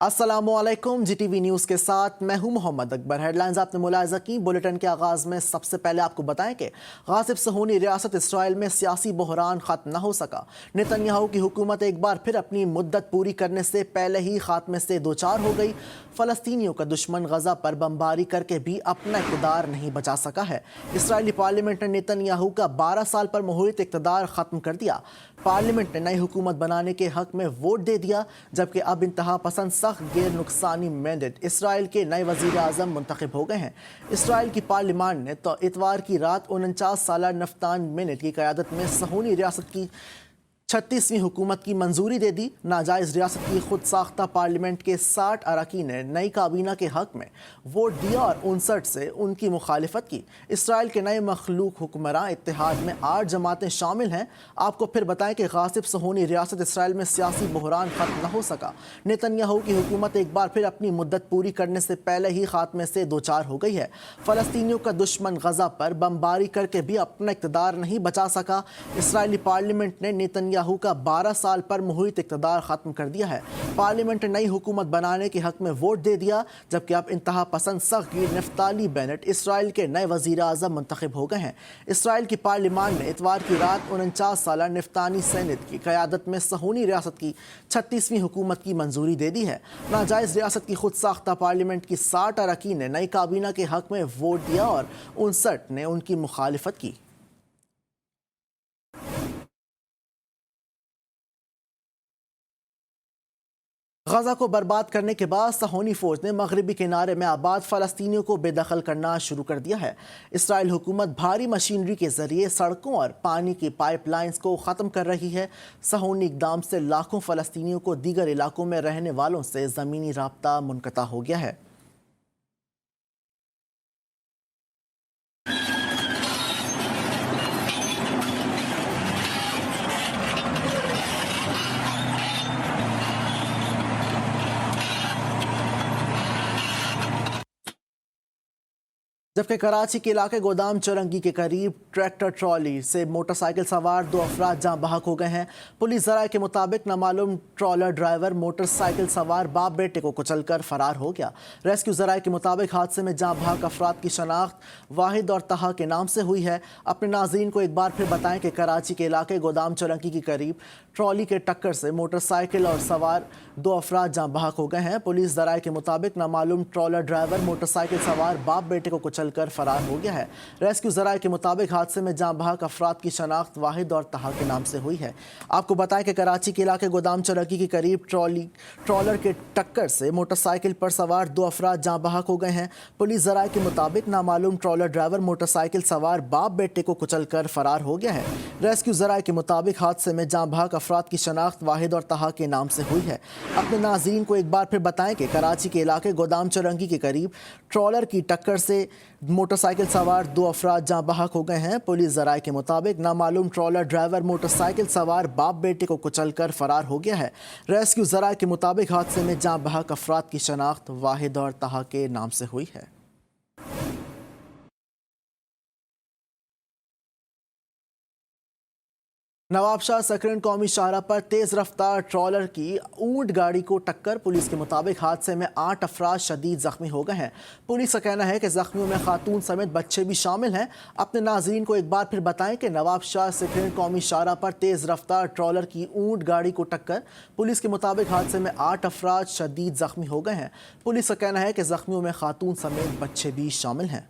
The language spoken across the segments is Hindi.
अस्सलामुअलैकुम। जीटीवी न्यूज़ के साथ मैं हूं मोहम्मद अकबर। हेडलाइंस आपने मुलाहिजा की। बुलेटिन के आगाज़ में सबसे पहले आपको बताएं कि गासिब सहूनी रियासत इसराइल में सियासी बहरान ख़त्म न हो सका। नेतन्याहू की हुकूमत एक बार फिर अपनी मुद्दत पूरी करने से पहले ही खात्मे से दो चार हो गई। फ़लस्तीनियों का दुश्मन गज़ा पर बमबारी करके भी अपना इक़्तिदार नहीं बचा सका है। इसराइली पार्लियामेंट ने नेतन्याहू का 12 साल पर मुहित इक़्तिदार ख़त्म कर दिया। पार्लियामेंट ने नई हुकूमत बनाने के हक़ में वोट दे दिया, जबकि अब इंतहा पसंद सख्त गैर नुकसानी मैंडेट इसराइल के नए वज़ीर आज़म मुंतखब हो गए हैं। इसराइल की पार्लियामान ने तो इतवार की रात 49 साल नफ्तान बेनेट की क़यादत में सहूनी रियासत की 36वीं हुकूमत की मंजूरी दे दी। नाजायज़ रियासत की खुद साख्ता पार्लियामेंट के 60 अरकान ने नई काबीना के हक़ में वोट दिया और 59 से उनकी मुखालिफत की। इसराइल के नए मखलूक हुक्मरान इत्तेहाद में 8 जमातें शामिल हैं। आपको फिर बताएं कि गासिब सहूनी रियासत इसराइल में सियासी बहरान ख़त्म न हो सका। नेतन्याहू की हुकूमत एक बार फिर अपनी मुद्दत पूरी करने से पहले ही खात्मे से दो चार हो गई है। फ़लस्तीनियों का दुश्मन गज़ा पर बमबारी करके भी अपना इक़्तिदार नहीं बचा सका। इसराइली पार्लियामेंट ने नेतन्याहू का 12 साल पर मुहित इक़्तिदार ख़त्म कर दिया है। पार्लियामेंट ने नई हुकूमत बनाने के हक़ में वोट दे दिया, जबकि अब इंतहा पसंद सग़ीर नफ्ताली बेनेट इसराइल के नए वज़ीर आज़म मुंतखब हो गए हैं। इसराइल की पार्लियामान ने इतवार की रात 49 साल नफ्तानी सेनेट की क़यादत में सहूनी रियासत की 36वीं हुकूमत की मंजूरी दे दी है। नाजायज़ रियासत की खुद साख्ता पार्लियामेंट की 60 अरकान ने नई काबीना के हक़ में वोट दिया और 59 ने उनकी मुखालिफत की। गज़ा को बर्बाद करने के बाद सहूनी फ़ौज ने मगरबी किनारे में आबाद फ़लस्तीनियों को बेदखल करना शुरू कर दिया है। इसराइल हुकूमत भारी मशीनरी के ज़रिए सड़कों और पानी की पाइपलाइंस को ख़त्म कर रही है। सहूनी इक़दाम से लाखों फ़लस्तीनियों को दीगर इलाकों में रहने वालों से ज़मीनी राब्ता मुनक़ता हो गया है। जबकि कराची के इलाके गोदाम चौरंगी के करीब ट्रैक्टर ट्रॉली से मोटरसाइकिल सवार 2 अफराद जहां बहक हो गए हैं। पुलिस ज़राए के मुताबिक नामालूम ट्रॉलर ड्राइवर मोटरसाइकिल सवार बाप बेटे को कुचलकर फरार हो गया। रेस्क्यू ज़राए के मुताबिक हादसे में जहां बहक अफराद की शनाख्त वाहिद और तहा के नाम से हुई है। अपने नाज़रीन को एक बार फिर बताएं कि कराची के इलाके गोदाम चौरंगी के करीब ट्रॉली के टक्कर से मोटरसाइकिल और सवार 2 अफराद जहां बहक हो गए हैं। पुलिस ज़राए के मुताबिक नामालूम ट्रॉलर ड्राइवर मोटरसाइकिल सवार बाप बेटे को कर फरार हो गया है। रेस्क्यू ज़राए के मुताबिक हादसे में जहां बहक अफराद की शनाख्त वाहिद और तहा के नाम से हुई है। आपको बताएं कि कराची के इलाके गोदाम चौरंगी के करीब ट्रॉलर के टक्कर से मोटरसाइकिल पर सवार 2 अफराद जहां बहक हो गए हैं। पुलिस ज़राए के मुताबिक नामालूम ट्रॉलर ड्राइवर मोटरसाइकिल सवार बाप बेटे को कुचलकर फरार हो गया है। रेस्क्यू ज़राए के मुताबिक हादसे में जहां बहक अफराद की शनाख्त वाहिद और तहा के नाम से हुई है। अपने नाज़रीन को एक बार फिर बताएं कि कराची के इलाके गोदाम चौरंगी के करीब ट्रॉलर की टक्कर से मोटरसाइकिल सवार 2 अफराद जहां बहक हो गए हैं। पुलिस ज़राए के मुताबिक नामालूम ट्रॉलर ड्राइवर मोटरसाइकिल सवार बाप बेटे को कुचलकर फरार हो गया है। रेस्क्यू ज़राए के मुताबिक हादसे में जहां बहक अफराद की शनाख्त वाहिद और तहा के नाम से हुई है। नवाबशाह सकरन कौमी शाहरा पर तेज़ रफ्तार ट्रॉलर की ऊंट गाड़ी को टक्कर। पुलिस के मुताबिक हादसे में 8 अफराद शदीद ज़ख्मी हो गए हैं। पुलिस का कहना है कि ज़ख्मियों में खातून समेत बच्चे भी शामिल हैं। अपने नाज़रीन को एक बार फिर बताएं कि नवाबशाह सकरन कौमी शाहरा पर तेज़ रफ्तार ट्रॉलर की ऊंट गाड़ी को टक्कर। पुलिस के मुताबिक हादसे में 8 अफराद शदीद ज़ख्मी हो गए हैं। पुलिस का कहना है कि ज़ख्मियों में खातून समेत बच्चे भी शामिल हैं।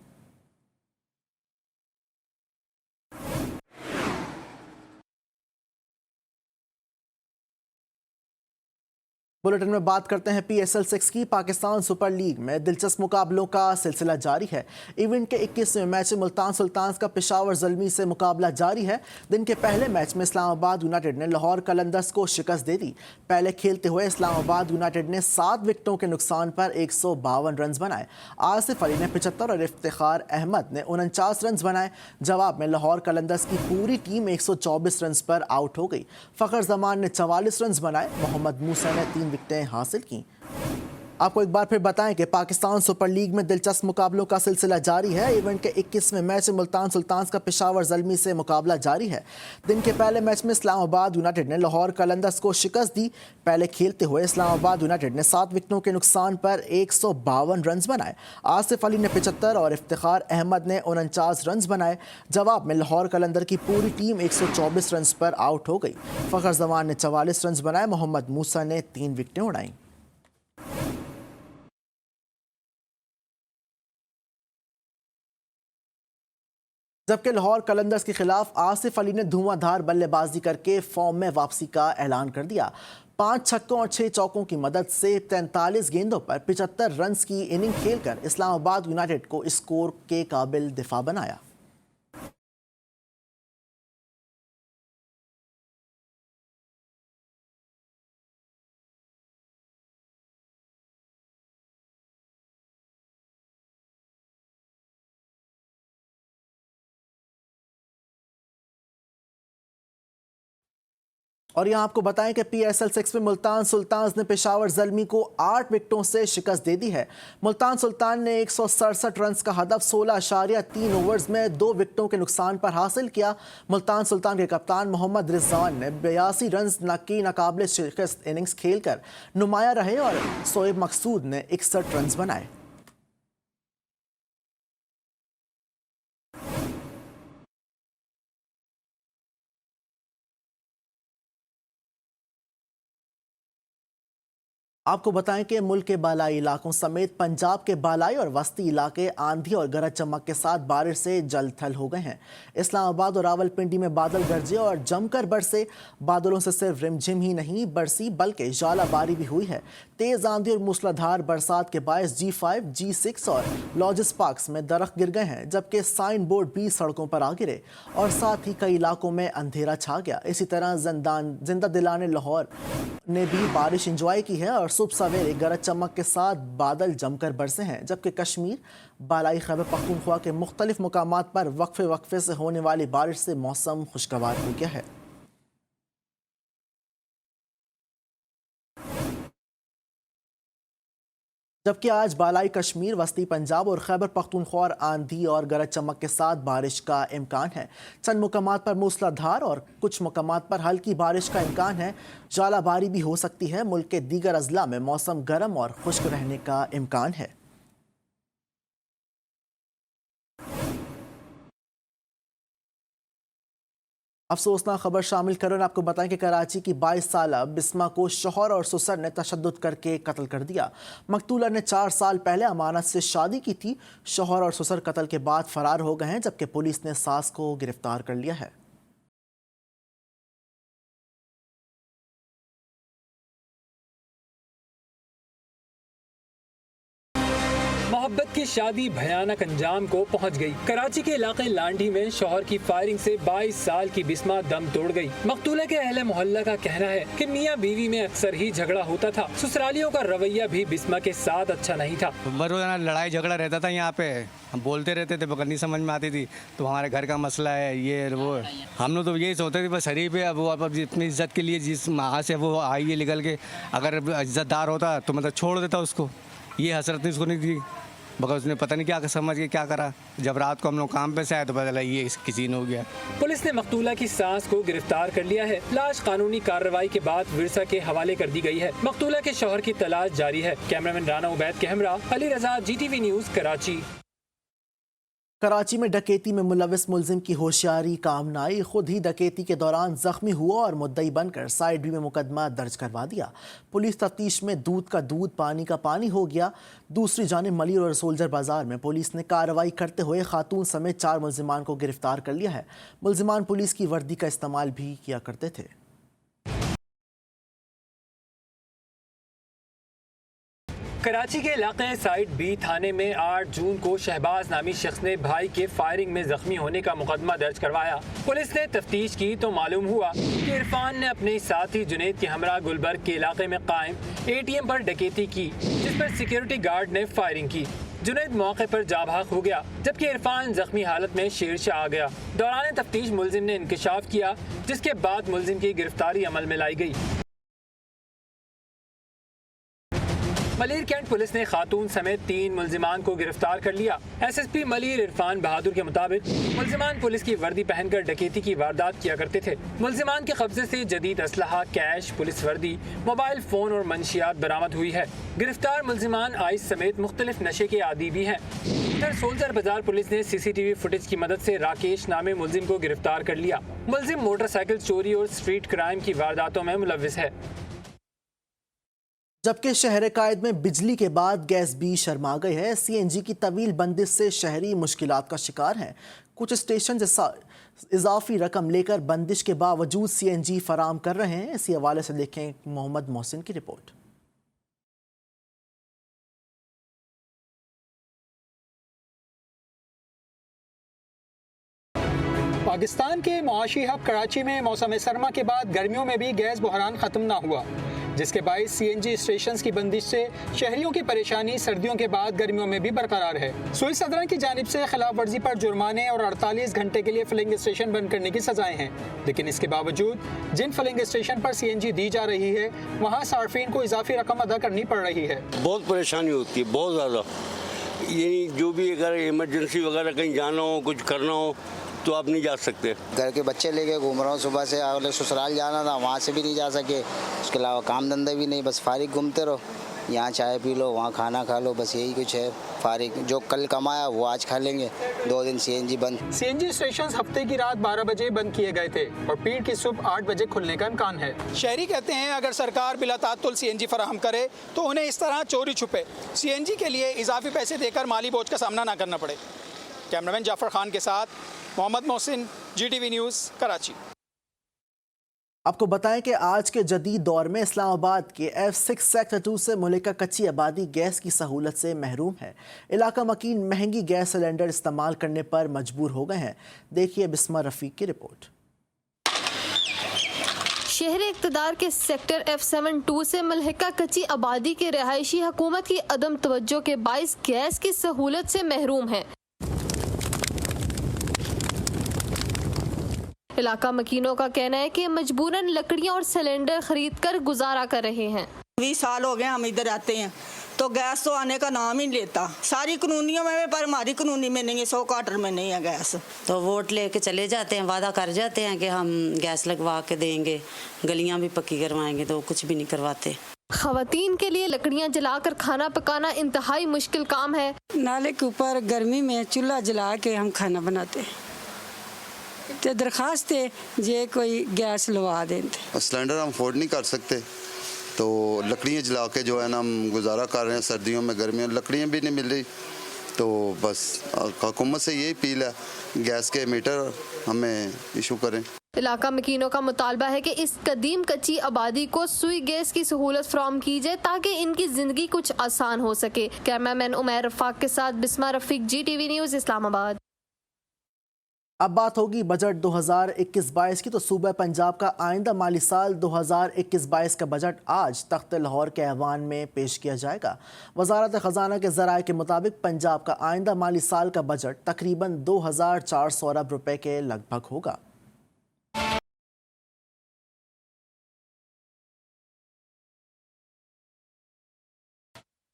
बुलेटिन में बात करते हैं PSL 6 की। पाकिस्तान सुपर लीग में दिलचस्प मुकाबलों का सिलसिला जारी है। इवेंट के 21वें मैच में मुल्तान सुल्तान्स का पेशावर ज़ल्मी से मुकाबला जारी है। दिन के पहले मैच में इस्लामाबाद यूनाइटेड ने लाहौर कलंदर्स को शिकस्त दे दी। पहले खेलते हुए इस्लामाबाद यूनाइटेड ने 7 विकेटों के नुकसान पर 152 रन बनाए। आसिफ अली ने 75 और इफ्तिखार अहमद ने 49 रन बनाए। जवाब में लाहौर कलंदर्स की पूरी टीम 124 रन पर आउट हो गई। फ़खर जमान ने 44 रन बनाए। मोहम्मद मूसा ने 3 विकेटें हासिल की। आपको एक बार फिर बताएं कि पाकिस्तान सुपर लीग में दिलचस्प मुकाबलों का सिलसिला जारी है। इवेंट के 21वें मैच में मुल्तान सुल्तान्स का पेशावर ज़ल्मी से मुकाबला जारी है। दिन के पहले मैच में इस्लामाबाद यूनाइटेड ने लाहौर कलंदर्स को शिकस्त दी। पहले खेलते हुए इस्लामाबाद यूनाइटेड ने 7 विकेटों के नुकसान पर 152 रन बनाए। आसिफ अली ने 75 और इफ्तिखार अहमद ने 49 रन बनाए। जवाब में लाहौर कलंदर की पूरी टीम 124 रन पर आउट हो गई। फ़खर जमान ने 44 रन बनाए। मोहम्मद मूसा ने 3 विकेटें उड़ाई। जबकि लाहौर कलंदर्स के खिलाफ आसिफ अली ने धुआंधार बल्लेबाजी करके फॉर्म में वापसी का ऐलान कर दिया। 5 छक्कों और 6 चौकों की मदद से 43 गेंदों पर 75 रन की इनिंग खेलकर इस्लामाबाद यूनाइटेड को स्कोर के काबिल दिफा बनाया। और यहाँ आपको बताएं कि PSL 6 में मुल्तान सुल्तान्स ने पेशावर ज़ल्मी को 8 विकेटों से शिकस्त दे दी है। मुल्तान सुल्तान ने 167 रन का हदफ 16.3 ओवर्स में 2 विकेटों के नुकसान पर हासिल किया। मुल्तान सुल्तान के कप्तान मोहम्मद रिजवान ने 82 रन की नाकाबिले शिकस्त इनिंग्स खेलकर नुमाया रहे और शोएब मकसूद ने 61 रन बनाए। आपको बताएं कि मुल्क के बालाई इलाकों समेत पंजाब के बालाई और वस्ती इलाके आंधी और गरज चमक के साथ बारिश से जल थल हो गए हैं। इस्लामाबाद और रावलपिंडी में बादल गरजे और जमकर बरसे। बादलों से सिर्फ रिमझिम ही नहीं बरसी बल्कि जालाबारी भी हुई है। तेज आंधी और मूसलाधार बरसात के बायस G5, G6 और लॉजिस पार्क्स में दरख्त गिर गए हैं, जबकि साइन बोर्ड भी सड़कों पर आ गिरे और साथ ही कई इलाकों में अंधेरा छा गया। इसी तरह जिंदा दिलाने लाहौर ने भी बारिश इंजॉय की है और सुबह सवेरे गरज चमक के साथ बादल जमकर बरसे हैं। जबकि कश्मीर, बालाई खैबर पख्तूनख्वा के मुख्तलिफ मुकामात पर वक्फे से होने वाली बारिश से मौसम खुशगवार हो गया है। जबकि आज बालाई कश्मीर, वस्ती पंजाब और खैबर पख्तूनख्वा और आंधी और गरज चमक के साथ बारिश का इम्कान है। चंद मुकामात पर मूसलाधार और कुछ मुकामात पर हल्की बारिश का इम्कान है। जालाबारी भी हो सकती है। मुल्क के दीगर अजला में मौसम गर्म और खुश्क रहने का इम्कान है। अफसोसनाक खबर शामिल करें, आपको बताएं कि कराची की 22 साल बिस्मा को शौहर और ससुर ने तशद्दुद करके कत्ल कर दिया। मकतूला ने 4 साल पहले अमानत से शादी की थी। शौहर और ससुर कत्ल के बाद फरार हो गए हैं, जबकि पुलिस ने सास को गिरफ्तार कर लिया है। मोहब्बत की शादी भयानक अंजाम को पहुंच गई। कराची के इलाके लांडी में शौहर की फायरिंग से 22 साल की बिस्मा दम तोड़ गई। मकतूला के अहले मोहल्ला का कहना है कि मियां बीवी में अक्सर ही झगड़ा होता था। ससुरालियों का रवैया भी बिस्मा के साथ अच्छा नहीं था। रोजाना लड़ाई झगड़ा रहता था यहाँ पे। हम बोलते रहते थे मगर नहीं समझ में आती थी। तो हमारे घर का मसला है ये वो। हम लोग तो यही सोचते थे बस शरीफ है, अब वो अब अपनी इज्जत के लिए जिस माँ से वो आई है निकल के, अगर इज्जतदार होता तो मतलब छोड़ देता उसको। ये हसरत उसको नहीं थी, मगर उसने पता नहीं क्या समझ के क्या करा। जब रात को हम लोग काम पे से आए तो पता लगा ये किसी ने हो गया। पुलिस ने मकतूला की सास को गिरफ्तार कर लिया है। लाश कानूनी कार्रवाई के बाद विरसा के हवाले कर दी गई है। मकतूला के शौहर की तलाश जारी है। कैमरामैन राना उबैद के हमरा अली रजा, GTV न्यूज़, कराची। कराची में डकैती में मुलविस मुलजिम की होशियारी काम न आई। खुद ही डकैती के दौरान जख्मी हुआ और मुद्दई बनकर साइड बी में मुकदमा दर्ज करवा दिया। पुलिस तफ्तीश में दूध का दूध, पानी का पानी हो गया। दूसरी जानिब मलिर और सोल्जर बाजार में पुलिस ने कार्रवाई करते हुए खातून समेत 4 मुलजिमान को गिरफ्तार कर लिया है। मुलजिमान पुलिस की वर्दी का इस्तेमाल भी किया करते थे। कराची के इलाके साइड बी थाने में 8 जून को शहबाज नामी शख्स ने भाई के फायरिंग में जख्मी होने का मुकदमा दर्ज करवाया। पुलिस ने तफ्तीश की तो मालूम हुआ कि इरफान ने अपने साथी जुनैद के हमरा गुलबर्ग के इलाके में कायम ATM पर डकैती की, जिस पर सिक्योरिटी गार्ड ने फायरिंग की। जुनैद मौके पर जा भाग हो गया, जबकि इरफान जख्मी हालत में शेरशाह आ गया। दौरान तफ्तीश मुलजिम ने इंकशाफ किया, जिसके बाद मुलजिम की गिरफ्तारी अमल में लाई गई। मलीर कैंट पुलिस ने खातून समेत 3 मुल्जिमान को गिरफ्तार कर लिया। SSP मलीर इरफान बहादुर के मुताबिक मुल्जिमान पुलिस की वर्दी पहनकर डकैती की वारदात किया करते थे। मुल्जिमान के कब्जे से जदीद असलहा, कैश, पुलिस वर्दी, मोबाइल फोन और मंशियात बरामद हुई है। गिरफ्तार मुल्जिमान आइस समेत मुख्तलिफ नशे के आदी भी हैं। इधर सोल्जर बाजार पुलिस ने CCTV फुटेज की मदद से राकेश नामे मुल्जिम को गिरफ्तार कर लिया। मुल्जिम मोटरसाइकिल चोरी और स्ट्रीट क्राइम की वारदातों में मुलव्विस है। जबकि शहर कायद में बिजली के बाद गैस भी शर्मा गई है। CNG की तवील बंदिश से शहरी मुश्किलात का शिकार हैं। कुछ स्टेशन इजाफी रकम लेकर बंदिश के बावजूद CNG फराम कर रहे हैं। इसी हवाले से देखें मोहम्मद मोहसिन की रिपोर्ट। पाकिस्तान के मुआशी हब कराची में मौसम सरमा के बाद गर्मियों में भी गैस बहरान ख़त्म ना हुआ, जिसके बाइस CNG स्टेशन की बंदिश से शहरियों की परेशानी सर्दियों के बाद गर्मियों में भी बरकरार है। सुई सदरन की जानिब से खिलाफ वर्जी पर जुर्माने और 48 घंटे के लिए फिलिंग स्टेशन बंद करने की सजाएं हैं, लेकिन इसके बावजूद जिन फिलिंग स्टेशन पर CNG दी जा रही है वहाँ सार्फिन को इजाफी रकम अदा करनी पड़ रही है। बहुत परेशानी होती है, बहुत ज़्यादा। ये जो भी अगर इमरजेंसी वगैरह कहीं जाना हो, कुछ करना हो तो आप नहीं जा सकते। घर के बच्चे लेके घूम रहा हूँ, सुबह से अगले ससुराल जाना था, वहाँ से भी नहीं जा सके। उसके अलावा काम धंधे भी नहीं, बस फारिग घूमते रहो। यहाँ चाय पी लो, वहाँ खाना खा लो, बस यही कुछ है। फारिग जो कल कमाया वो आज खा लेंगे। 2 दिन CNG बंद। CNG स्टेशन हफ्ते की रात 12 बजे बंद किए गए थे और पीर की सुबह 8 बजे खुलने का इम्कान है। शहरी कहते हैं अगर सरकार बिला तात्तुल CNG फराहम करे तो उन्हें इस तरह चोरी छुपे CNG के लिए इजाफी पैसे देकर माली बोझ का सामना ना करना पड़े। कैमरामैन जाफर खान के साथ मोहम्मद मोहसिन, GTV न्यूज़, कराची। आपको बताएं कि आज के जदीद दौर में इस्लामाबाद के F6 सेक्टर 2 से मुल्क का कच्ची आबादी गैस की सहूलत से महरूम है। इलाका मकीन महंगी गैस सिलेंडर इस्तेमाल करने पर मजबूर हो गए हैं। देखिए बिस्मा रफीक की रिपोर्ट। शहर इक़्तिदार के सेक्टर F7-2 से मुल्हिका कच्ची आबादी के रहायशी हुकूमत की अदम तवज्जो के बाइस गैस की सहूलत से महरूम है। इलाका मकीनों का कहना है कि मजबूरन लकड़ियां और सिलेंडर खरीद कर गुजारा कर रहे हैं। 20 साल हो गए हम इधर आते हैं तो गैस तो आने का नाम ही नहीं लेता। सारी कानूनियों में पर हमारी कानूनी में नहीं है, 100 क्वार्टर में नहीं है गैस। तो वोट लेके चले जाते हैं, वादा कर जाते हैं कि हम गैस लगवा के देंगे, गलियां भी पक्की करवाएंगे, तो कुछ भी नहीं करवाते। खवातीन के लिए लकड़ियां जलाकर खाना पकाना इंतहाई मुश्किल काम है। नाले के ऊपर गर्मी में चूल्हा जला के हम खाना बनाते हैं, तो दरखास्त है जे कोई गैस लगा दें। सिलेंडर हम अफोर्ड नहीं कर सकते तो लकड़ियाँ जला के जो है ना हम गुजारा कर रहे हैं। सर्दियों में, गर्मियों में लकड़ियाँ भी नहीं मिल रही, तो बस हुकूमत से यही अपील है गैस के मीटर हमें इशू करें। इलाका मकीनों का मुतालबा है कि इस कदीम कच्ची आबादी को सुई गैस की सहूलत फराहम की जाए ताकि इनकी जिंदगी कुछ आसान हो सके। कैमरामैन उमैर रफाक के साथ बिस्मा रफीक, GTV न्यूज़, इस्लामाबाद। अब बात होगी बजट 2021-22 की। तो सूबा पंजाब का आइंदा माली साल 2021-22 का बजट आज तख्त लाहौर के ऐवान में पेश किया जाएगा। वजारत खजाना के ज़राए के मुताबिक पंजाब का आइंदा माली साल का बजट तकरीबन 2400 अरब रुपए के लगभग होगा।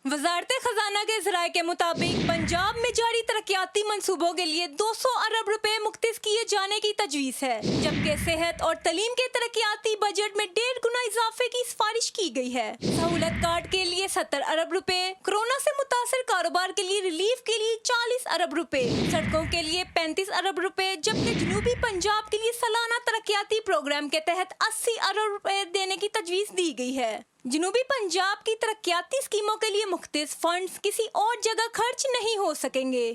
वजारत खजाना के ज़राए के मुताबिक पंजाब में जारी तरक्याती मंसूबों के लिए 200 अरब रुपए मुख्तिस किए जाने की तजवीज़ है, जबकि सेहत और तलीम के तरक्याती बजट में 1.5 गुना इजाफे की सिफारिश की गई है। सहूलत कार्ड के लिए 70 अरब रुपए, कोरोना से मुतासर कारोबार के लिए रिलीफ के लिए 40 अरब रुपए, सड़कों के लिए 35 अरब रुपए, जबकि जनूबी पंजाब के लिए सालाना तरक्याती प्रोग्राम के तहत 80 अरब रुपए देने की तजवीज़ दी गई है। जनूबी पंजाब की तरक्याती स्कीमों के लिए मुख्तलिफ फंड्स किसी और जगह खर्च नहीं हो सकेंगे।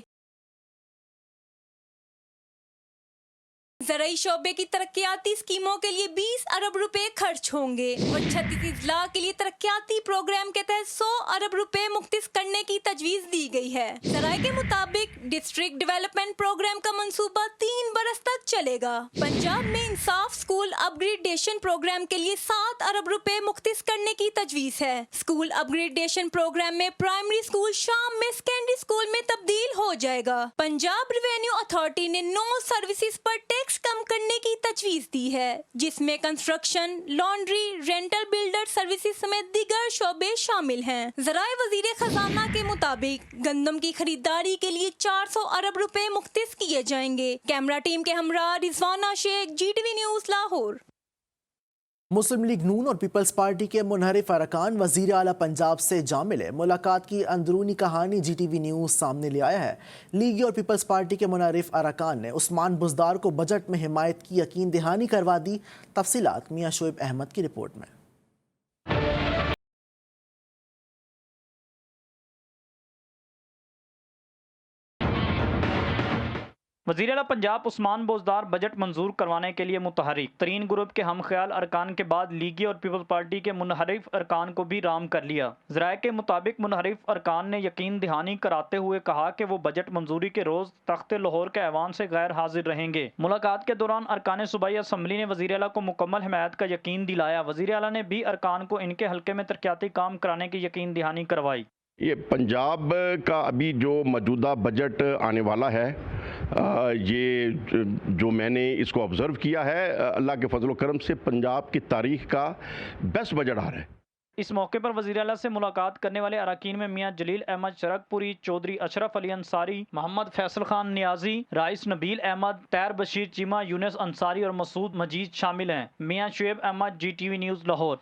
ज़राई शोबे की तरक्याती स्कीमों के लिए 20 अरब रुपए खर्च होंगे और 36 अजला के लिए तरक्याती प्रोग्राम के तहत 100 अरब रुपए मुख्तिस करने की तजवीज़ दी गई है। ज़राए के मुताबिक डिस्ट्रिक्ट डेवलपमेंट प्रोग्राम का मंसूबा 3 बरस तक चलेगा। पंजाब में इंसाफ स्कूल अपग्रेडेशन प्रोग्राम के लिए 7 अरब रुपए मुख्तिस करने की तजवीज़ है। स्कूल अपग्रेडेशन प्रोग्राम में प्राइमरी स्कूल शाम में सेकेंडरी स्कूल में तब्दील हो जाएगा। पंजाब रेवेन्यू अथॉरिटी ने 9 सर्विसेज पर टैक्स कम करने की तजवीज़ दी है, जिसमें construction, laundry, rental, builder services समेत दीगर शोबे शामिल हैं। ज़राए वज़ीर खजाना के मुताबिक गंदम की खरीदारी के लिए 400 अरब रुपए मुख्तिस किए जाएंगे। कैमरा टीम के हमरा रिजवाना शेख, GTV न्यूज़ लाहौर। मुस्लिम लीग नून और पीपल्स पार्टी के मुनहरिफ अरकान वजीर आला पंजाब से जा मिले। मुलाकात की अंदरूनी कहानी GTV न्यूज़ सामने ले आया है। लीगी और पीपल्स पार्टी के मुनहरिफ अरकान ने उस्मान बुज़दार को बजट में हिमायत की यकीन दहानी करवा दी। तफसीलात मियां शोएब अहमद की रिपोर्ट में। वज़ीर आला पंजाब उस्मान बुज़दार बजट मंजूर करवाने के लिए मुतहरिक तरीन ग्रुप के हम ख्याल अरकान के बाद लीगी और पीपल्स पार्टी के मुनहरिफ अरकान को भी राम कर लिया। ज़राए के मुताबिक मुनहरिफ अरकान ने यकीन दहानी कराते हुए कहा कि वो बजट मंजूरी के रोज़ तख्त लाहौर के ऐवान से गैर हाजिर रहेंगे। मुलाकात के दौरान अरकान सूबाई असम्बली ने वज़ीर आला को मुकम्मल हिमायत का यकीन दिलाया। वज़ीर आला ने भी अरकान को इनके हल्के में तरक्याती काम कराने की यकीन दहानी करवाई। ये पंजाब का अभी जो मौजूदा बजट आने वाला है, ये जो मैंने इसको ऑब्ज़र्व किया है, अल्लाह के फजल करम से पंजाब की तारीख का बेस्ट बजट आ रहा है। इस मौके पर वज़ीर आला से मुलाकात करने वाले अरकान में मियां जलील अहमद शरकपुरी, चौधरी अशरफ अली अंसारी, मोहम्मद फैसल खान नियाजी, राइस नबील अहमद, तैर बशीर चीमा, यूनुस अंसारी और मसूद मजीद शामिल हैं। मियां शुएब अहमद, GTV न्यूज़ लाहौर।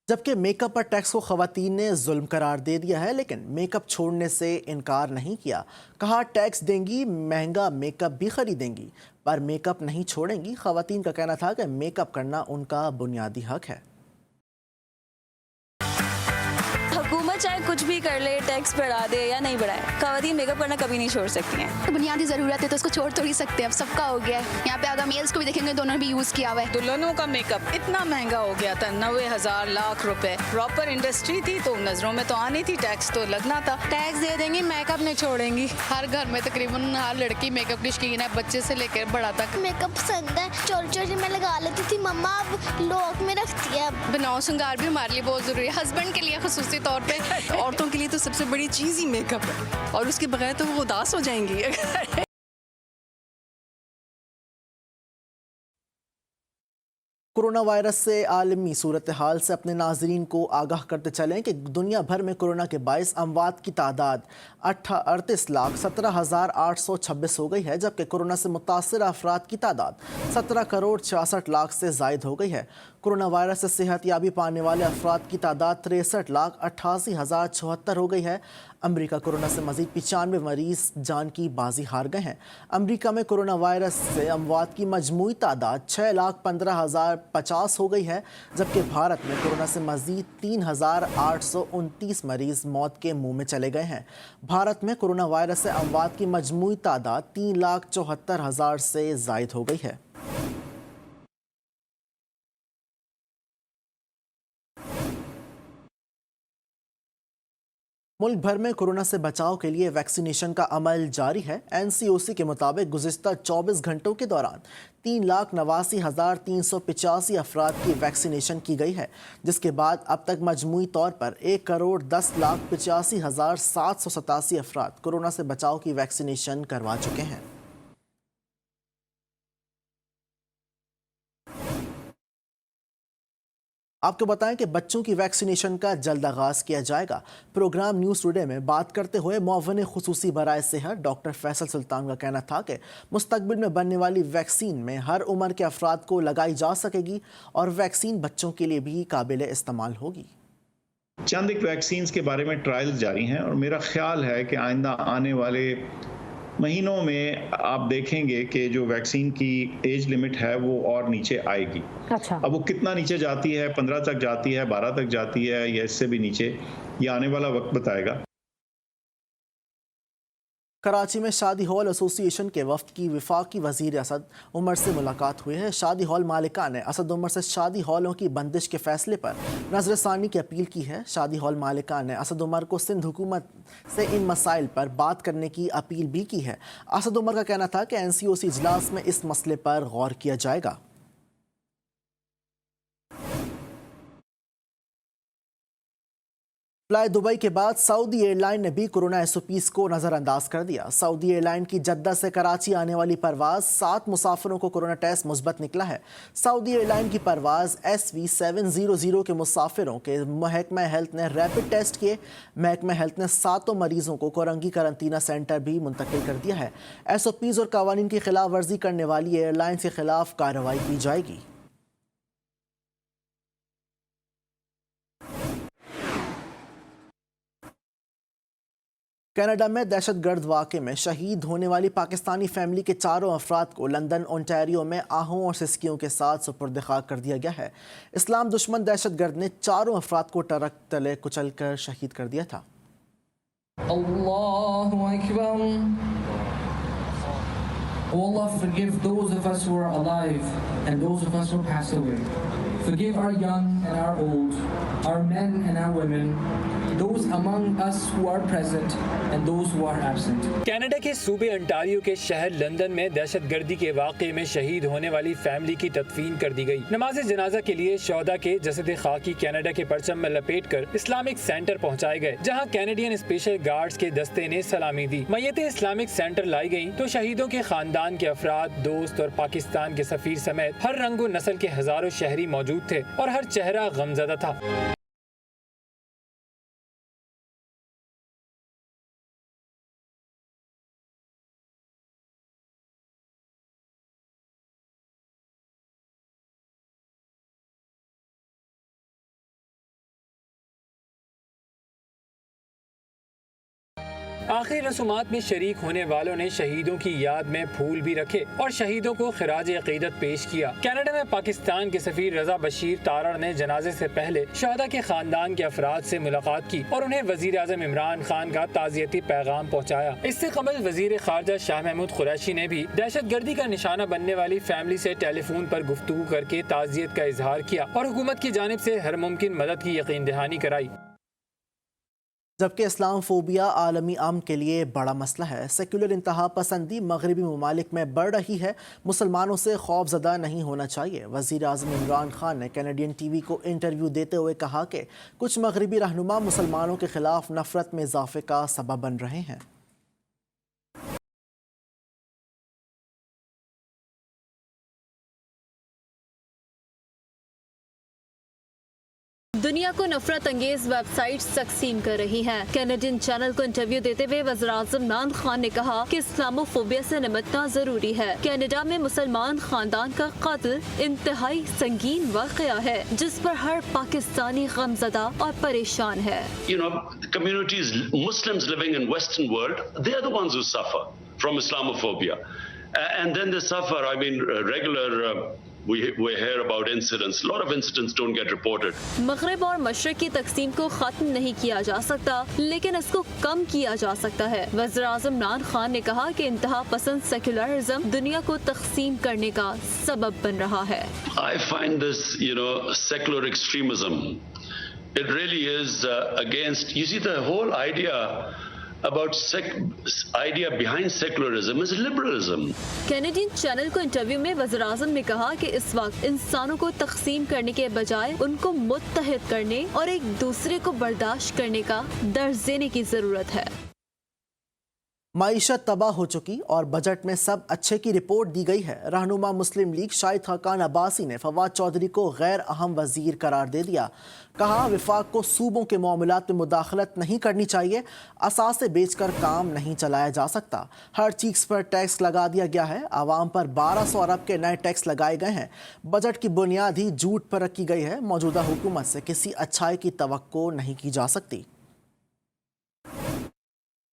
जबकि मेकअप पर टैक्स को खवातीन ने जुल्म करार दे दिया है, लेकिन मेकअप छोड़ने से इनकार नहीं किया। कहा टैक्स देंगी, महंगा मेकअप भी खरीदेंगी, पर मेकअप नहीं छोड़ेंगी। खवातीन का कहना था कि मेकअप करना उनका बुनियादी हक है। हुकूमत चाहे कुछ भी कर ले, टैक्स बढ़ा दे या नहीं बढ़ाए, खवातीन मेकअप करना कभी नहीं छोड़ सकती हैं। तो बुनियादी ज़रूरत है तो उसको छोड़ थोड़ी सकते हैं, अब सबका हो गया है। यहाँ पे अगर मेल्स को भी देखेंगे, दोनों भी यूज़ किया हुआ है। दुल्हनों का मेकअप इतना महंगा हो गया था, 90,000 लाख रुपए। प्रॉपर इंडस्ट्री थी तो नजरों में तो आनी थी, टैक्स तो लगना था। टैक्स दे देंगी, मेकअप नहीं छोड़ेंगी। हर घर में तकरीबन हर लड़की मेकअप की शौकीन है, बच्चे से लेकर बड़ा तक। मेकअप पसंद है, छोटी मैं लगा लेती थी, मम्मा अब लॉक में रखती है। बनाओ श्रृंगार भी हमारे लिए बहुत जरूरी है, हस्बैंड के लिए खुसूसी तौर पे। औरतों के लिए तो सबसे बड़ी चीज़ ही मेकअप है, और उसके बगैर तो वो उदास हो जाएंगी। कोरोना वायरस से आलमी सूरत हाल से अपने नाजरीन को आगाह करते चलें कि दुनिया भर में कोरोना के बाइस अमवात की तादाद 38,17,826 हो गई है, जबकि कोरोना से मुतासर अफराद की तादाद 17,66,00,000 से जायद हो गई है। कोरोना वायरस से सेहत याबी पाने वाले अफराद की तादाद 63,88,074 हो गई है। अमरीका कोरोना से मजीद 95 मरीज जान की बाजी हार गए हैं। अमरीका में कोरोना वायरस से अमवात की मजमूई तादाद 6,15,050 हो गई है, जबकि भारत में कोरोना से मजीद 3,829 मरीज मौत के मुंह में चले गए हैं। भारत में कोरोना वायरस से अमवात की मजमूई तादाद 3,74,000 से जायद हो गई है। मुल्क भर में कोरोना से बचाव के लिए वैक्सीनेशन का अमल जारी है। NCOC के मुताबिक गुज़िश्ता 24 घंटों के दौरान 3,89,385 अफराद की वैक्सीनेशन की गई है, जिसके बाद अब तक मजमूई तौर पर 1,10,85,787 अफराद कोरोना से बचाव की वैक्सीनेशन करवा चुके हैं। आपको बताएं कि बच्चों की वैक्सीनेशन का जल्द आगाज़ किया जाएगा। प्रोग्राम न्यूज़ टुडे में बात करते हुए मुअव्विन खुसूसी बराए सेहत डॉक्टर फैसल सुल्तान का कहना था कि मुस्तकबिल में बनने वाली वैक्सीन में हर उम्र के अफराद को लगाई जा सकेगी और वैक्सीन बच्चों के लिए भी काबिल इस्तेमाल होगी। चंद एक वैक्सीन के बारे में ट्रायल्स जारी हैं और मेरा ख्याल है कि आइंदा आने वाले महीनों में आप देखेंगे कि जो वैक्सीन की एज लिमिट है वो और नीचे आएगी। अच्छा। अब वो कितना नीचे जाती है, 15 तक जाती है, 12 तक जाती है या इससे भी नीचे, ये आने वाला वक्त बताएगा। कराची में शादी हॉल एसोसिएशन के वफ्द की वफाकी वजीर असद उमर से मुलाकात हुई है। शादी हॉल मालिका ने असद उमर से शादी हॉलों की बंदिश के फैसले पर नजरसानी की अपील की है। शादी हॉल मालिका ने असद उमर को सिंध हुकूमत से इन मसाइल पर बात करने की अपील भी की है। असद उमर का कहना था कि NCOC इजलास में इस मसले पर गौर किया जाएगा। फ्लाई दुबई के बाद सऊदी एयरलाइन ने भी कोरोना SOPs को नज़रअंदाज कर दिया। सऊदी एयरलाइन की जद्दा से कराची आने वाली परवाज 7 मुसाफिरों को कोरोना टेस्ट मुस्बत निकला है। सऊदी एयरलाइन की परवाज SV700 के मुसाफिरों के महकमा हेल्थ ने रैपिड टेस्ट किए। महकमा हेल्थ ने 7 मरीजों को कोरंगी करंतना सेंटर भी मुंतकिल कर दिया है। SOPs और कवानीन की खिलाफ वर्जी करने वाली एयरलाइन के खिलाफ कार्रवाई की जाएगी। कनाडा में दहशतगर्द वाक़े में शहीद होने वाली पाकिस्तानी फैमिली के 4 अफराद को लंदन ओंटारियो में आहों और सिस्कियों के साथ सुपुर्द खाक कर दिया गया है। इस्लाम दुश्मन दहशतगर्द ने 4 अफराद को ट्रक तले कुचल कर शहीद कर दिया था। Allahu Akbar. Oh Allah, forgive those of us who are alive and those of us who passed away. Forgive our young and our old, our men and our women, those among us who are present and those who are absent. Canada के सूबे अंटारियो के शहर लंदन में दहशतगर्दी के वाक़े में शहीद होने वाली फैमिली की तदफीन कर दी गई। नमाज जनाजा के लिए शोहदा के जसद खाकी कनाडा के परचम में लपेट कर इस्लामिक सेंटर पहुँचाए गए, जहाँ कैनेडियन स्पेशल गार्ड्स के दस्ते ने सलामी दी। मैयतें इस्लामिक सेंटर लाई गयी तो शहीदों के खानदान के अफराद, दोस्त और पाकिस्तान के सफीर समेत हर रंग नस्ल के हजारों शहरी मौजूद थे और हर चेहरा गमज़दा था। आखिरी रसूमात में शरीक होने वालों ने शहीदों की याद में फूल भी रखे और शहीदों को खिराज अकीदत पेश किया। कनाडा में पाकिस्तान के सफीर रजा बशीर तारड़ ने जनाजे से पहले शहदा के खानदान के अफराद से मुलाकात की और उन्हें वजीर आज़म इमरान खान का ताज़ियती पैगाम पहुँचाया। इससे कबल वजीर खारजा शाह महमूद कुरैशी ने भी दहशतगर्दी का निशाना बनने वाली फैमिली से टेलीफोन पर गुफ्तगू करके ताज़ियत का इजहार किया और हुकूमत की जानिब से हर मुमकिन मदद की यकीन दहानी कराई। जबकि इस्लामफोबिया आलमी अमन के लिए बड़ा मसला है। सेक्युलर इंतहा पसंदी मगरबी ममालिक में बढ़ रही है। मुसलमानों से खौफजदा नहीं होना चाहिए। वज़ीर आज़म इमरान खान ने कैनेडियन TV को इंटरव्यू देते हुए कहा कि कुछ मगरबी रहनुमा मुसलमानों के खिलाफ नफरत में इजाफे का सबब बन रहे हैं। दुनिया को नफरत अंगेज वेबसाइट्स तकसीम कर रही हैं। कैनेडियन चैनल को इंटरव्यू देते हुए वज़ीर-ए-आज़म इमरान खान ने कहा कि इस्लामोफोबिया से निपटना जरूरी है। कनाडा में मुसलमान खानदान का कत्ल इंतहाई संगीन वाक़या है, जिस पर हर पाकिस्तानी गमज़दा और परेशान है। You know, communities, Muslims living in Western world, they are the ones who suffer from Islamophobia, and then they suffer. I mean, we hear about incidents. A lot of incidents don't get reported. मगरिब और मशरिक की तकसीम को खत्म नहीं किया जा सकता, लेकिन इसको कम किया जा सकता है। वज़ीर-ए-आज़म इमरान खान ने कहा कि इंतहा पसंद सेक्युलरिज्म दुनिया को तकसीम करने का सबब बन रहा है। I find this, secular extremism. It really is against. You see, the whole idea behind secularism is liberalism. Canadian channel को इंटरव्यू में वज़ीर-ए-आज़म ने कहा कि इस वक्त इंसानों को तकसीम करने के बजाय उनको मुत्तहिद करने और एक दूसरे को बर्दाश्त करने का दर्ज देने की जरूरत है। माईशत तबाह हो चुकी और बजट में सब अच्छे की रिपोर्ट दी गई है। रहनुमा मुस्लिम लीग शाहिद खाकान अब्बासी ने फवाद चौधरी को गैर अहम वजीर करार दे दिया। कहा विफाक को सूबों के मामलात में मुदाखलत नहीं करनी चाहिए। असासे बेचकर काम नहीं चलाया जा सकता। हर चीज़ पर टैक्स लगा दिया गया है। आवाम पर 1200 अरब के नए टैक्स लगाए गए हैं। बजट की बुनियाद ही झूठ पर रखी गई है। मौजूदा हुकूमत से किसी अच्छाई की तवक्को नहीं की जा सकती।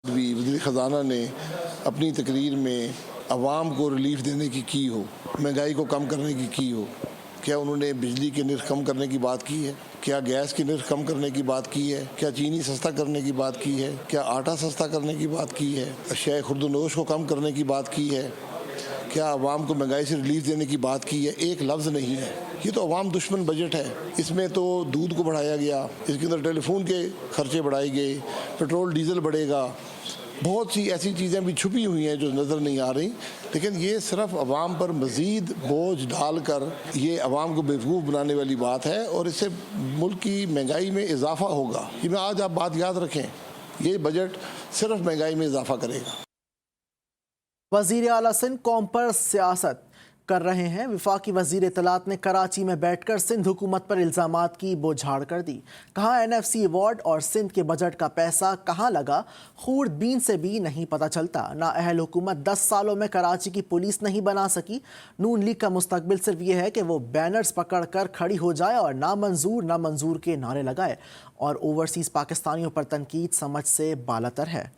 वज़ीर ख़जाना ने अपनी तकरीर में आवाम को रिलीफ देने की हो, महंगाई को कम करने की हो। क्या उन्होंने बिजली के निर्ख कम करने की बात की है? क्या गैस की निर्ख कम करने की बात की है? क्या चीनी सस्ता करने की बात की है? क्या आटा सस्ता करने की बात की है? अशिया खुर्दनोश को कम करने की बात की है? क्या आवाम को महंगाई से रिलीफ देने की बात की है? एक लफ्ज़ नहीं है। ये तो अवाम दुश्मन बजट है। इसमें तो दूध को बढ़ाया गया, इसके अंदर टेलीफोन के खर्चे बढ़ाए गए, पेट्रोल डीजल बढ़ेगा, बहुत सी ऐसी चीज़ें भी छुपी हुई हैं जो नज़र नहीं आ रही, लेकिन ये सिर्फ अवाम पर मज़ीद बोझ डालकर ये अवाम को बेवकूफ़ बनाने वाली बात है और इससे मुल्क की महंगाई में इजाफा होगा। कि मैं आज आप बात याद रखें, ये बजट सिर्फ महंगाई में इजाफा करेगा। वज़ीर आला सिंध कौम पर सियासत कर रहे हैं। वफाकी वज़ीर इत्तलात ने कराची में बैठकर सिंध हुकूमत पर इल्ज़ामात की बौछार कर दी। कहा NFC अवार्ड और सिंध के बजट का पैसा कहाँ लगा खूर्दबीन से भी नहीं पता चलता। नाअहल हुकूमत 10 सालों में कराची की पुलिस नहीं बना सकी। नून लीग का मुस्तकबिल सिर्फ ये है कि वो बैनर्स पकड़ कर खड़ी हो जाए और नामंजूर के नारे लगाए और ओवरसीज़ पाकिस्तानियों पर तनकीद समझ से बालातर है।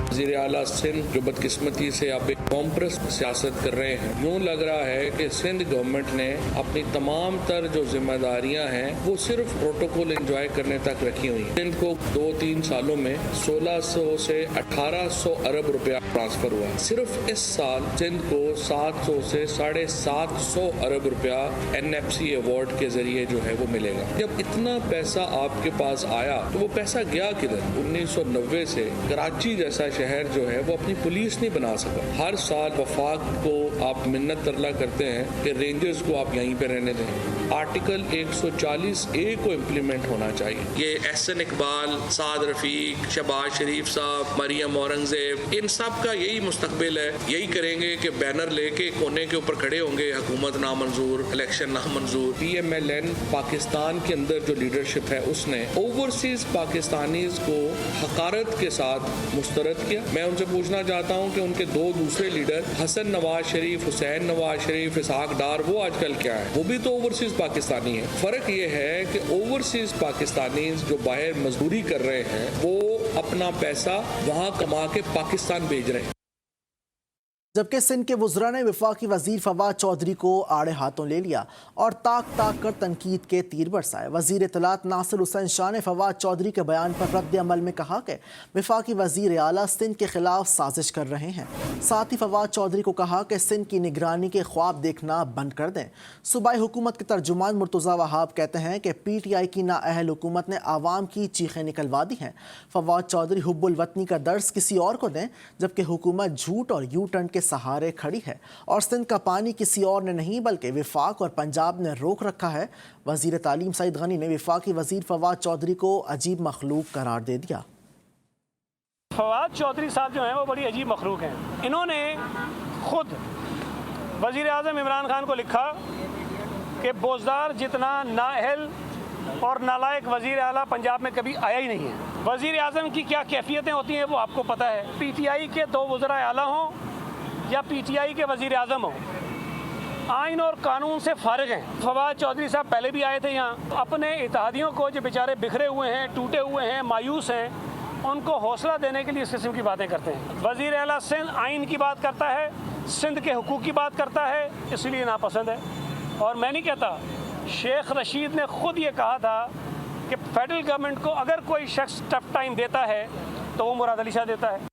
वज़ीर आला सिंध जो बदकिस्मती से अब एक कॉम्प्रेस सियासत कर रहे हैं, यूँ लग रहा है कि सिंध गवर्नमेंट ने अपनी तमाम तर जो जिम्मेदारियां हैं वो सिर्फ प्रोटोकॉल एंजॉय करने तक रखी हुई हैं। सिंध को 2-3 सालों में 1600 से 1800 अरब रुपया ट्रांसफर हुआ। सिर्फ इस साल सिंध को 700 से 750 अरब रुपया NFC अवार्ड के जरिए जो है वो मिलेगा। जब इतना पैसा आपके पास आया तो वो पैसा गया किधर? 1990 से कराची जैसा शहर जो है वो अपनी पुलिस नहीं बना सका। हर साल वफाक को आप मिन्नत तरला करते हैं कि रेंजर्स को आप यहीं पे रहने दें। आर्टिकल 140A को इम्प्लीमेंट होना चाहिए। ये एहसन इकबाल, साद रफीक, शहबाज शरीफ साहब, मरियम औरंगजेब, इन सब का यही मुस्तकबिल है। यही करेंगे कि बैनर लेके कोने के ऊपर खड़े होंगे, हुकूमत नामंजूर, इलेक्शन नामंजूर। PMLN पाकिस्तान के अंदर जो लीडरशिप है उसने ओवरसीज पाकिस्तानीज को हकारत के साथ मुस्तरद किया। मैं उनसे पूछना चाहता हूं कि उनके 2 दूसरे लीडर हसन नवाज शरीफ, हुसैन नवाज शरीफ, इसहाक डार, वो आजकल क्या है? वो भी तो ओवरसीज पाकिस्तानी है। फर्क ये है कि ओवरसीज पाकिस्तानी जो बाहर मजदूरी कर रहे हैं वो अपना पैसा वहां कमा के पाकिस्तान भेज रहे हैं। जबकि सिंध के वुज़रा ने वफाकी वज़ीर फवाद चौधरी को आड़े हाथों ले लिया और ताक कर तनकीद के तीर बरसाए। वज़ीर इत्तलात नासिर हुसैन शाह ने फवाद चौधरी के बयान पर रद्द अमल में कहा कि वफाकी वज़ीर आला सिंध के खिलाफ साजिश कर रहे हैं। साथ ही फवाद चौधरी को कहा कि सिंध की निगरानी के ख्वाब देखना बंद कर दें। सूबाई हुकूमत के तर्जुमान मुर्तज़ा वहाब कहते हैं कि PTI की नाअहल हुकूमत ने आवाम की चीखें निकलवा दी हैं। फवाद चौधरी हुब्बुल वतनी का दर्स किसी और को दें, जबकि हुकूमत झूठ और यू टर्न के सहारे खड़ी है और सिंध का पानी किसी और ने नहीं बल्कि विफाक और पंजाब ने रोक रखा है। वज़ीर तालीम सईद गनी ने वफाकी वज़ीर फवाद चौधरी को अजीब मखलूक करार दे दिया। फवाद चौधरी साहब जो हैं वो बड़ी अजीब मखलूक हैं। इन्होंने खुद वज़ीर आज़म इमरान खान को लिखा कि बोझदार जितना नाअहल और नालायक वज़ीर आला पंजाब में कभी आया ही नहीं है। वज़ीर आज़म की क्या कैफियतें होती हैं वो आपको पता है। PTI के 2 वज़रा आला हों या PTI के वज़ीर आज़म हो, आइन और कानून से फारिग हैं। फवाद चौधरी साहब पहले भी आए थे यहाँ। अपने इत्तेहादियों को जो बेचारे बिखरे हुए हैं, टूटे हुए हैं, मायूस हैं, उनको हौसला देने के लिए इस किस्म की बातें करते हैं। वज़ीर आला सिंध आइन की बात करता है, सिंध के हुकूक की बात करता है, इसलिए नापसंद है। और मैं नहीं कहता, शेख रशीद ने खुद ये कहा था कि फेडरल गवर्नमेंट को अगर कोई शख्स टफ टाइम देता है तो वो मुराद अली शाह देता है।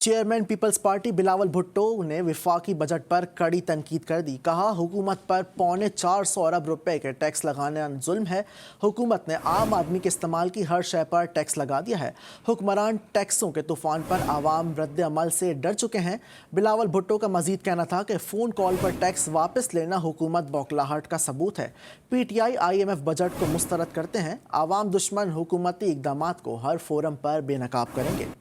Chairman Peoples Party Bilawal Bhutto ने वफाकी बजट पर कड़ी तनकीद कर दी। कहा हुकूमत पर 450 अरब रुपए के टैक्स लगाना जुल्म है। हुकूमत ने आम आदमी के इस्तेमाल की हर शय पर टैक्स लगा दिया है। हुक्मरान टैक्सों के तूफान पर आवाम रद्द अमल से डर चुके हैं। बिलावल भुट्टो का मजीद कहना था कि फ़ोन कॉल पर टैक्स वापस लेना हुकूमत बौखलाहट का सबूत है। PTI IMF बजट को मुस्तरद करते हैं। आवाम दुश्मन हुकूमती इकदाम को हर फोरम पर बेनकाब करेंगे।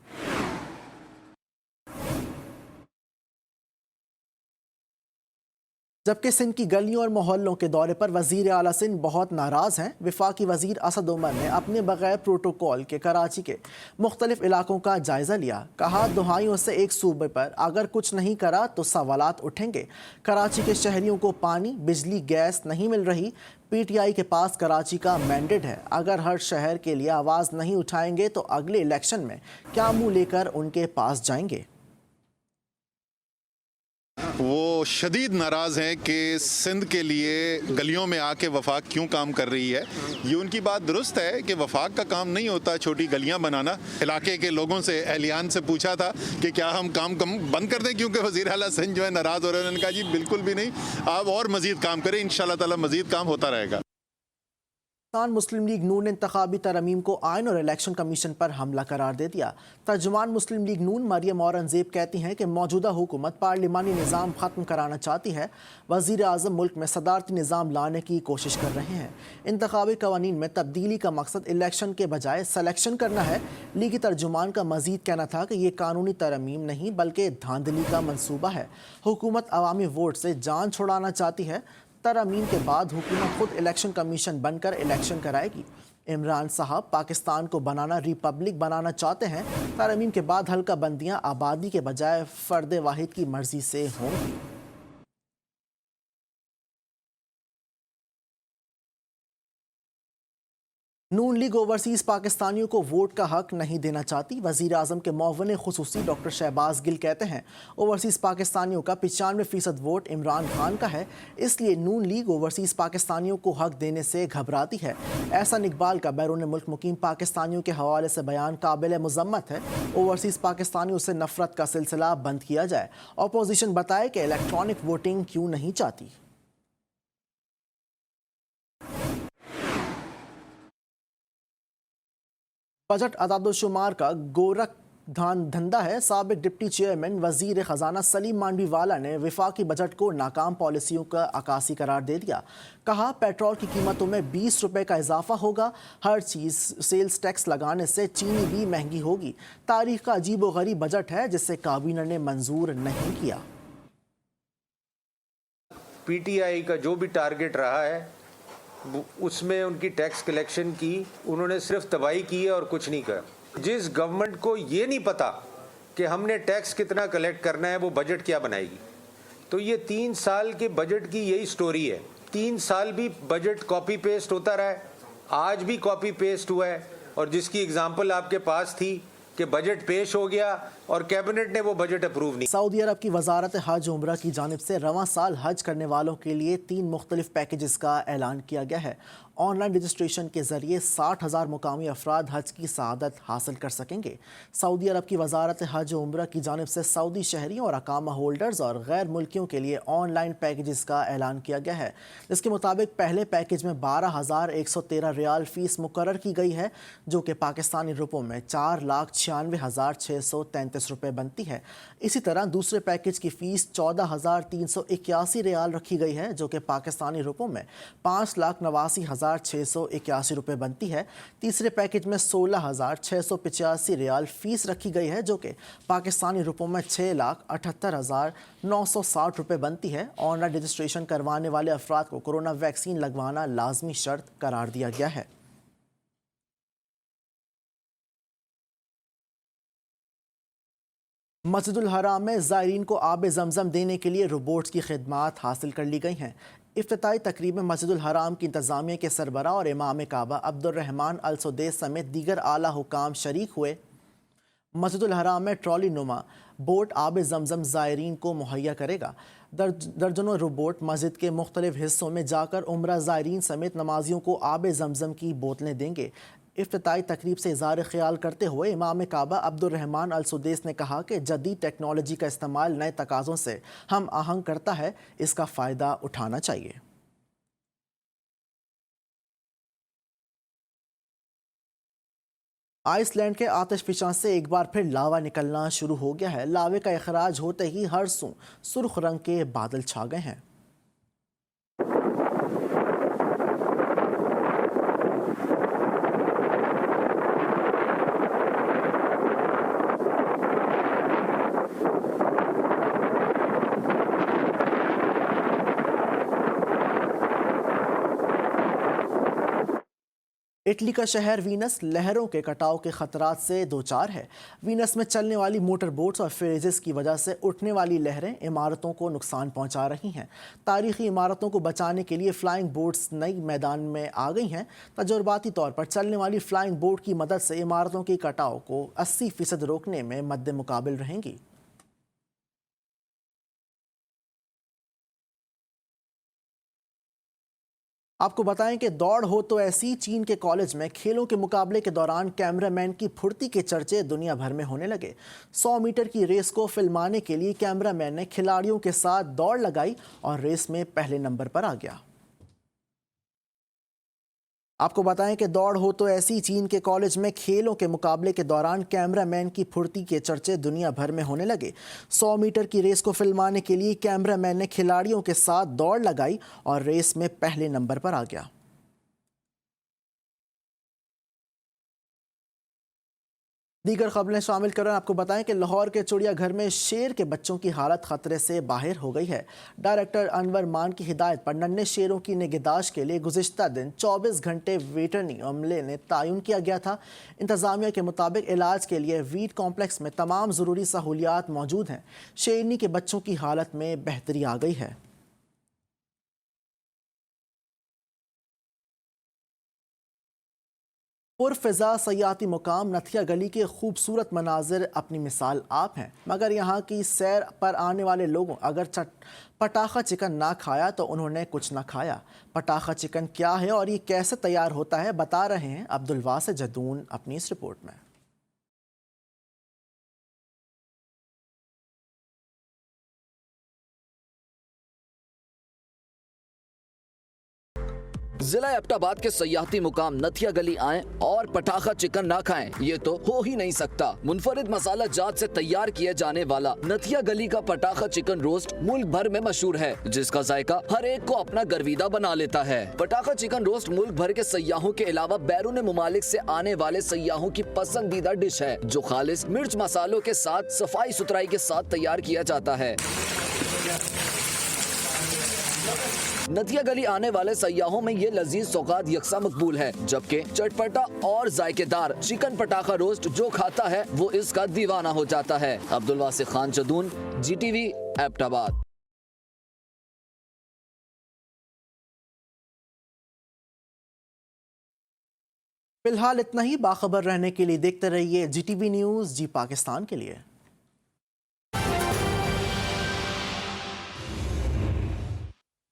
जबकि सिंध की गलियों और मोहल्लों के दौरे पर वज़ीर आला सिंध बहुत नाराज़ हैं। वफाकी वज़ीर असद उमर ने अपने बगैर प्रोटोकॉल के कराची के मुख्तलिफ इलाकों का जायज़ा लिया। कहा दुहाइयों से एक सूबे पर अगर कुछ नहीं करा तो सवालात उठेंगे। कराची के शहरियों को पानी, बिजली, गैस नहीं मिल रही। PTI के पास कराची का मैंडेट है। अगर हर शहर के लिए आवाज़ नहीं उठाएंगे तो अगले इलेक्शन में क्या मुँह लेकर उनके पास जाएंगे। वो शदीद नाराज़ हैं कि सिंध के लिए गलियों में आके वफाक क्यों काम कर रही है। ये उनकी बात दुरुस्त है कि वफाक का काम नहीं होता छोटी गलियां बनाना। इलाके के लोगों से, एहलियान से पूछा था कि क्या हम काम बंद कर दें क्योंकि वज़ीर आला सिंध जो है नाराज़ हो रहे हैं। उन्होंने कहा जी बिल्कुल भी नहीं, आप और मज़ीद काम करें, इंशाअल्लाह ताला मज़ीद काम होता रहेगा। पाकिस्तान मुस्लिम लीग नून ने इंतखाबी तरमीम को आइन और इलेक्शन कमीशन पर हमला करार दे दिया। तर्जुमान मुस्लिम लीग नून मरियम औरंगजेब कहती हैं कि मौजूदा हुकूमत पार्लिमानी निज़ाम ख़त्म कराना चाहती है। वज़ीर आज़म मुल्क में सदारती निज़ाम लाने की कोशिश कर रहे हैं। इंतखाबी कवानीन में तब्दीली का मकसद इलेक्शन के बजाय सलेक्शन करना है। लीगी तर्जुमान का मजीद कहना था कि ये कानूनी तरमीम नहीं बल्कि धांधली का मनसूबा है। हुकूमत अवामी वोट से जान छुड़ाना चाहती है। तरमीम के बाद हुकूमत खुद इलेक्शन कमीशन बनकर इलेक्शन कराएगी। इमरान साहब पाकिस्तान को बनाना रिपब्लिक बनाना चाहते हैं। तरमीम के बाद हल्का बंदियां आबादी के बजाय फ़र्द वाहिद की मर्जी से होंगी। नून लीग ओवरसीज़ पाकिस्तानियों को वोट का हक नहीं देना चाहती। वज़ीर आज़म के मुअव्विन खुसूसी डॉक्टर शहबाज गिल कहते हैं ओवरसीज़ पाकिस्तानियों का 95% वोट इमरान खान का है, इसलिए नून लीग ओवरसीज़ पाकिस्तानियों को हक देने से घबराती है। एहसान इकबाल का बैरून मुल्क मुकीम पाकिस्तानियों के हवाले से बयान काबिल मज़म्मत है। ओवरसीज़ पाकिस्तानियों से नफरत का सिलसिला बंद किया जाए। अपोजिशन बताए कि इलेक्ट्रॉनिक वोटिंग क्यों नहीं चाहती। बजट अदादोशुमार का गोरख धंधा है। साबिक डिप्टी चेयरमैन वजीर खजाना सलीम मांडवीवाला ने विफाकी बजट को नाकाम पॉलिसियों का अकासी करार दे दिया। कहा पेट्रोल की कीमतों में 20 रुपए का इजाफा होगा। हर चीज़ सेल्स टैक्स लगाने से चीनी भी महंगी होगी। तारीख का अजीब व गरीब बजट है जिसे काबीना ने मंजूर नहीं किया। पीटीआई का जो भी टारगेट रहा है उसमें उनकी टैक्स कलेक्शन की उन्होंने सिर्फ तबाही की है और कुछ नहीं करा। जिस गवर्नमेंट को ये नहीं पता कि हमने टैक्स कितना कलेक्ट करना है वो बजट क्या बनाएगी। तो ये 3 साल के बजट की यही स्टोरी है। 3 साल भी बजट कॉपी पेस्ट होता रहा है, आज भी कॉपी पेस्ट हुआ है। और जिसकी एग्जांपल आपके पास थी कि बजट पेश हो गया और कैबिनेट ने वो बजट अप्रूव नहीं। सऊदी अरब की वजारत हज उम्रा की जानिब से रवां साल हज करने वालों के लिए 3 मुख्तलिफ पैकेजेस का ऐलान किया गया है। ऑनलाइन रजिस्ट्रेशन के जरिए 60,000 मुकामी अफराद हज की सआदत हासिल कर सकेंगे। सऊदी अरब की वजारत हज उम्रा की जानिब से सऊदी शहरियों और अकामा होल्डर्स और गैर मुल्कियों के लिए ऑनलाइन पैकेजेस का ऐलान किया गया है, जिसके मुताबिक पहले पैकेज में 12,113 रियाल फीस मुकर्रर की गई है, जो कि पाकिस्तानी रुपयों में 4,96,633 रुपये बनती है। इसी तरह दूसरे पैकेज की फ़ीस 14,381 रियाल रखी गई है, जो कि पाकिस्तानी रुपयों में 5,89,681 रुपये बनती है। तीसरे पैकेज में 16,685 रियाल फीस रखी गई है, जो कि पाकिस्तानी रुपयों में 6,78,960 रुपये बनती है। ऑनलाइन रजिस्ट्रेशन करवाने वाले अफराद को कोरोना वैक्सीन लगवाना लाजमी शर्त करार दिया गया है। मस्जिदुल हराम में ज़ायरीन को आब ज़मज़म देने के लिए रोबोट्स की खिदमात हासिल कर ली गई हैं। इफ्तिताई तकरीब में मस्जिदुल हराम की इंतज़ामिया के सरबरा और इमाम काबा अब्दुर्रहमान अल सुदैस समेत दीगर आला हुकाम शरीक हुए। मस्जिदुल हराम में ट्रॉली नुमा बोट आब ज़मज़म ज़ायरीन को मुहैया करेगा। दर्जनों रोबोट मस्जिद के मुख्तलिफ हिस्सों में जाकर उम्रा ज़ायरीन समेत नमाजियों को आब ज़मज़म की बोतलें देंगे। इफ्तिताई तकरीब से इज़हार ख्याल करते हुए इमाम काबा अब्दुर्रहमान अल सुदैस ने कहा कि जदीद टेक्नोलॉजी का इस्तेमाल नए तकाज़ों से हम आहंग करता है, इसका फ़ायदा उठाना चाहिए। आइसलैंड के आतिशफशां से एक बार फिर लावा निकलना शुरू हो गया है। लावे का इखराज होते ही हर सू सुर्ख रंग के बादल छा गए हैं। इटली का शहर वीनस लहरों के कटाव के खतरात से दोचार है। वीनस में चलने वाली मोटर बोट्स और फ्रेजेस की वजह से उठने वाली लहरें इमारतों को नुकसान पहुंचा रही हैं। तारीखी इमारतों को बचाने के लिए फ्लाइंग बोट्स नई मैदान में आ गई हैं। तजुर्बाती तौर पर चलने वाली फ्लाइंग बोट की मदद से इमारतों के कटाव को 80% रोकने में मद्दे मुकाबिल रहेंगी। आपको बताएं कि दौड़ हो तो ऐसी चीन के कॉलेज में खेलों के मुकाबले के दौरान कैमरामैन की फुर्ती के चर्चे दुनिया भर में होने लगे। 100 मीटर की रेस को फिल्माने के लिए कैमरामैन ने खिलाड़ियों के साथ दौड़ लगाई और रेस में पहले नंबर पर आ गया। आपको बताएं कि दौड़ हो तो ऐसी, चीन के कॉलेज में खेलों के मुकाबले के दौरान कैमरामैन की फुर्ती के चर्चे दुनिया भर में होने लगे। 100 मीटर की रेस को फिल्माने के लिए कैमरामैन ने खिलाड़ियों के साथ दौड़ लगाई और रेस में पहले नंबर पर आ गया। दीगर खबरें शामिल कर आपको बताएं कि लाहौर के चिड़ियाघर में शेर के बच्चों की हालत खतरे से बाहर हो गई है। डायरेक्टर अनवर मान की हिदायत पर नन्हे शेरों की निगहदाश्त के लिए गुज़िश्ता दिन 24 घंटे वेटरनी अमले ने तयन किया गया था। इंतज़ामिया के मुताबिक इलाज के लिए वीट कॉम्प्लेक्स में तमाम ज़रूरी सहूलियात मौजूद हैं। शेरनी के बच्चों की हालत में बेहतरी आ गई है। पुरफ़िज़ा सयाती मुकाम नथिया गली के खूबसूरत मनाजिर अपनी मिसाल आप हैं, मगर यहाँ की सैर पर आने वाले लोगों अगर पटाखा चिकन ना खाया तो उन्होंने कुछ ना खाया। पटाखा चिकन क्या है और ये कैसे तैयार होता है, बता रहे हैं अब्दुल वासित जदून अपनी इस रिपोर्ट में। जिला एबटाबाद के सयाहती मुकाम नथिया गली आएं और पटाखा चिकन ना खाएं, ये तो हो ही नहीं सकता। मुनफरिद मसाला जात से तैयार किए जाने वाला नथिया गली का पटाखा चिकन रोस्ट मुल्क भर में मशहूर है, जिसका जायका हर एक को अपना गर्विदा बना लेता है। पटाखा चिकन रोस्ट मुल्क भर के सयाहों के अलावा बैरून मुमालिक से आने वाले सयाहों की पसंदीदा डिश है, जो खालिस मिर्च मसालों के साथ सफाई सुथराई के साथ तैयार किया जाता है। नथिया गली आने वाले सयाहों में ये लजीज सौगात यकसा मकबूल है, जबकि चटपटा और जायकेदार चिकन पटाखा रोस्ट जो खाता है वो इसका दीवाना हो जाता है। अब्दुल वासित खान जदून, GTV एबटाबाद। फिलहाल इतना ही। बाखबर रहने के लिए देखते रहिए GTV न्यूज़, जी पाकिस्तान के लिए।